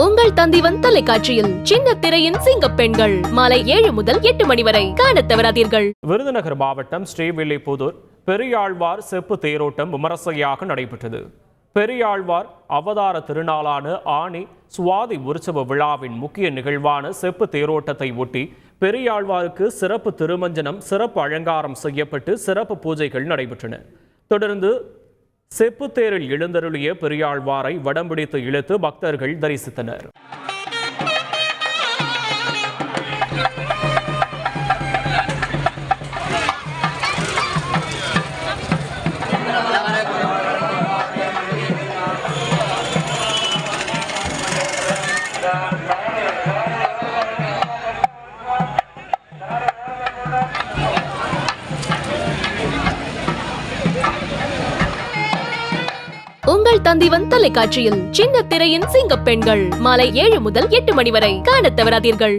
உங்கள் தந்திவன் தொலைக்காட்சியில் சின்ன திரையின் சிங்க பெண்கள் மாலை 7 முதல் 8 மணி வரை காணத் தவறாதீர்கள். விருதுநகர் மாவட்டம் ஸ்ரீவில்லிபுத்தூர் பெரியாழ்வார் செப்பு தேரோட்டம் விமரிசையாக நடைபெற்றது. பெரியாழ்வார் அவதார திருநாளான ஆனி சுவாதி உற்சவ விழாவின் முக்கிய நிகழ்வான செப்பு தேரோட்டத்தை ஒட்டி பெரியாழ்வாருக்கு சிறப்பு திருமஞ்சனம், சிறப்பு அலங்காரம் செய்யப்பட்டு சிறப்பு பூஜைகள் நடைபெற்றன. தொடர்ந்து செப்பு தேரில் எழுந்தருளிய பெரியாழ்வாரை வடம்பிடித்து இழுத்து பக்தர்கள் தரிசித்தனர். உங்கள் தந்திவன் தொலைக்காட்சியில் சின்ன திரையின் சிங்க பெண்கள் மாலை 7 முதல் 8 மணி வரை காணத் தவறாதீர்கள்.